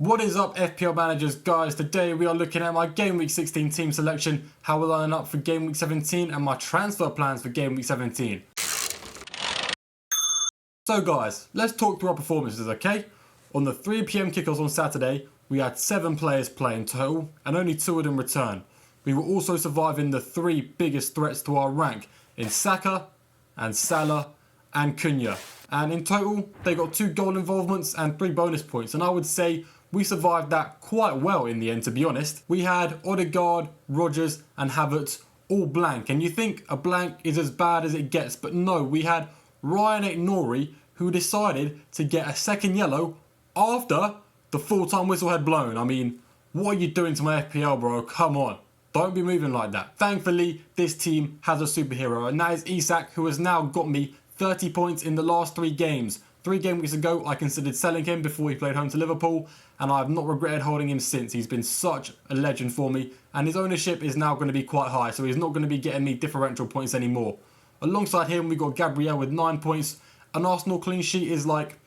What is up, FPL managers, guys? Today we are looking at my Game Week 16 team selection, how we're lining up for Game Week 17 and my transfer plans for Game Week 17. So guys, let's talk through our performances, okay? On the 3 PM kickoffs on Saturday, we had 7 players play in total and only 2 of them return. We were also surviving the 3 biggest threats to our rank in Saka and Salah and Cunha. And in total, they got 2 goal involvements and 3 bonus points, and I would say we survived that quite well in the end, to be honest. We had Odegaard, Rodgers and Havertz all blank. And you think a blank is as bad as it gets, but no, we had Ryan Ait-Nouri who decided to get a second yellow after the full-time whistle had blown. I mean, what are you doing to my FPL, bro? Come on. Don't be moving like that. Thankfully, this team has a superhero, and that is Isak, who has now got me 30 points in the last 3 games. 3 game weeks ago, I considered selling him before he played home to Liverpool, and I have not regretted holding him since. He's been such a legend for me, and his ownership is now going to be quite high, so he's not going to be getting me differential points anymore. Alongside him, we got Gabriel with 9 points. An Arsenal clean sheet is like,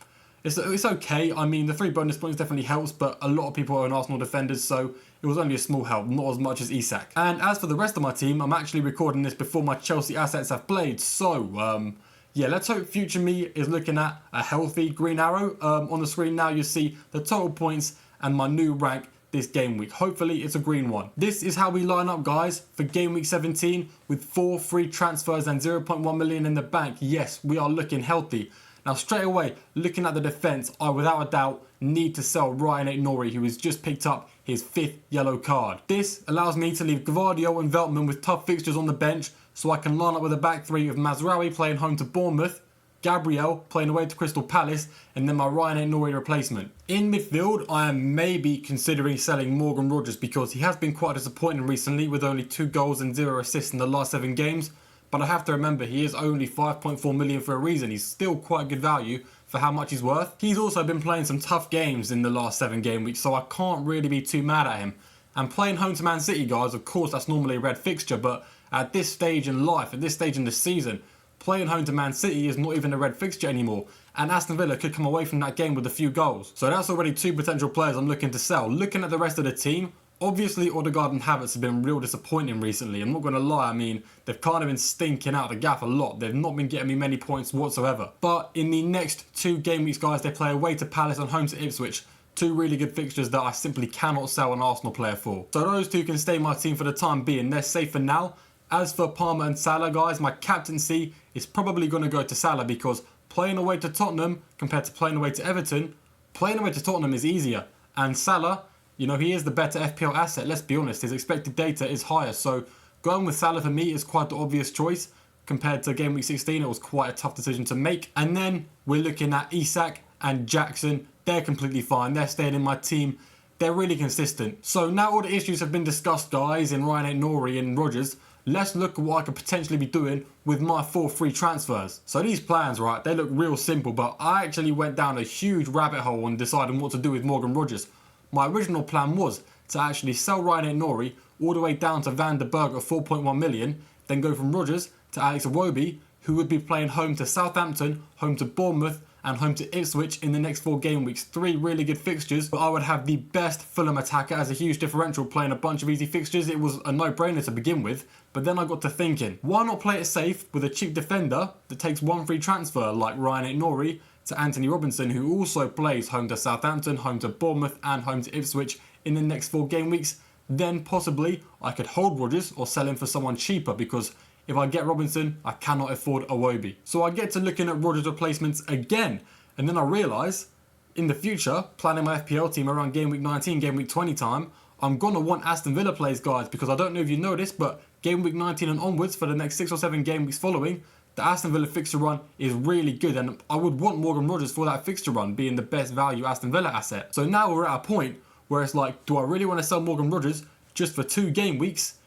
it's okay. I mean, the 3 bonus points definitely helps, but a lot of people are on Arsenal defenders, so it was only a small help, not as much as Isak. And as for the rest of my team, I'm actually recording this before my Chelsea assets have played, so yeah, let's hope future me is looking at a healthy green arrow. On the screen now you see the total points and my new rank this game week. Hopefully it's a green one. This is how we line up, guys, for game week 17 with 4 free transfers and 0.1 million in the bank. Yes, we are looking healthy. Now straight away, looking at the defence, I without a doubt need to sell Ryan Ait-Nouri, who has just picked up his 5th yellow card. This allows me to leave Gvardiol and Veltman with tough fixtures on the bench, so I can line up with a back 3 of Mazraoui playing home to Bournemouth, Gabriel playing away to Crystal Palace, and then my Ryan Ait-Nouri replacement. In midfield, I am maybe considering selling Morgan Rodgers because he has been quite disappointing recently with only 2 goals and 0 assists in the last 7 games. But I have to remember, he is only 5.4 million for a reason. He's still quite good value for how much he's worth. He's also been playing some tough games in the last 7 game weeks, so I can't really be too mad at him. And playing home to Man City, guys, of course that's normally a red fixture, but at this stage in life, at this stage in the season, playing home to Man City is not even a red fixture anymore. And Aston Villa could come away from that game with a few goals. So that's already 2 potential players I'm looking to sell. Looking at the rest of the team, obviously Odegaard and Havertz have been real disappointing recently. I'm not going to lie, I mean, they've kind of been stinking out the gaff a lot. They've not been getting me many points whatsoever. But in the next 2 game weeks, guys, they play away to Palace and home to Ipswich. 2 really good fixtures that I simply cannot sell an Arsenal player for. So those 2 can stay my team for the time being. They're safe for now. As for Palmer and Salah, guys, my captaincy is probably going to go to Salah because playing away to Tottenham compared to playing away to Everton, playing away to Tottenham is easier. And Salah, you know, he is the better FPL asset, let's be honest. His expected data is higher, so going with Salah for me is quite the obvious choice. Compared to Game Week 16, it was quite a tough decision to make. And then we're looking at Isak and Jackson. They're completely fine. They're staying in my team. They're really consistent. So now all the issues have been discussed, guys, in Ryan Ait-Nouri and Rodgers. Let's look at what I could potentially be doing with my 4 free transfers. So these plans, right, they look real simple, but I actually went down a huge rabbit hole on deciding what to do with Morgan Rodgers. My original plan was to actually sell Ryan Ait-Nouri all the way down to Van der Berg at 4.1 million, then go from Rodgers to Alex Iwobi, who would be playing home to Southampton, home to Bournemouth, and home to Ipswich in the next 4 game weeks. 3 really good fixtures, but I would have the best Fulham attacker as a huge differential playing a bunch of easy fixtures. It was a no-brainer to begin with, but then I got to thinking, why not play it safe with a cheap defender that takes 1 free transfer like Ryan Ait-Nouri to Anthony Robinson, who also plays home to Southampton, home to Bournemouth and home to Ipswich in the next 4 game weeks. Then possibly I could hold Rodgers or sell him for someone cheaper because if I get Robinson, I cannot afford Iwobi. So I get to looking at Rodgers replacements again, and then I realise, in the future, planning my FPL team around Game Week 19, Game Week 20 time, I'm going to want Aston Villa players, guys, because I don't know if you know this, but Game Week 19 and onwards for the next 6 or 7 game weeks following, the Aston Villa fixture run is really good, and I would want Morgan Rodgers for that fixture run, being the best value Aston Villa asset. So now we're at a point where it's like, do I really want to sell Morgan Rodgers just for 2 game weeks?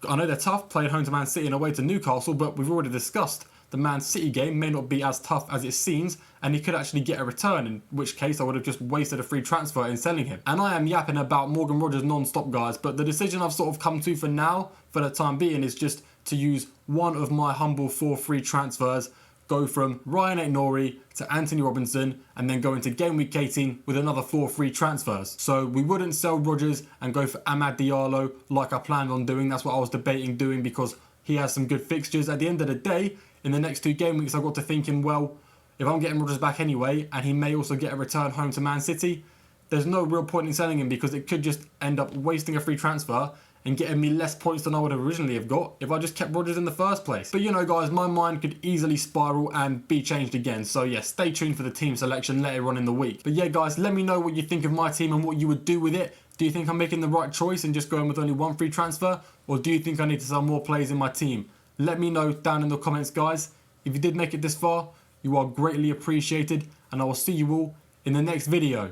I know they're tough, playing home to Man City and away to Newcastle, but we've already discussed the Man City game may not be as tough as it seems, and he could actually get a return, in which case I would have just wasted a free transfer in selling him. And I am yapping about Morgan Rodgers non-stop, guys, but the decision I've sort of come to for now, for the time being, is just to use one of my humble 4 free transfers, go from Ryan Ait-Nouri to Anthony Robinson and then go into game week 18 with another 4 free transfers. So we wouldn't sell Rodgers and go for Amad Diallo like I planned on doing. That's what I was debating doing because he has some good fixtures. At the end of the day, in the next 2 game weeks, I got to thinking, well, if I'm getting Rodgers back anyway, and he may also get a return home to Man City, there's no real point in selling him because it could just end up wasting a free transfer and getting me less points than I would have originally have got if I just kept Rodgers in the first place. But you know guys, my mind could easily spiral and be changed again. So yeah, stay tuned for the team selection later on in the week. But yeah guys, let me know what you think of my team and what you would do with it. Do you think I'm making the right choice and just going with only 1 free transfer? Or do you think I need to sell more players in my team? Let me know down in the comments guys. If you did make it this far, you are greatly appreciated and I will see you all in the next video.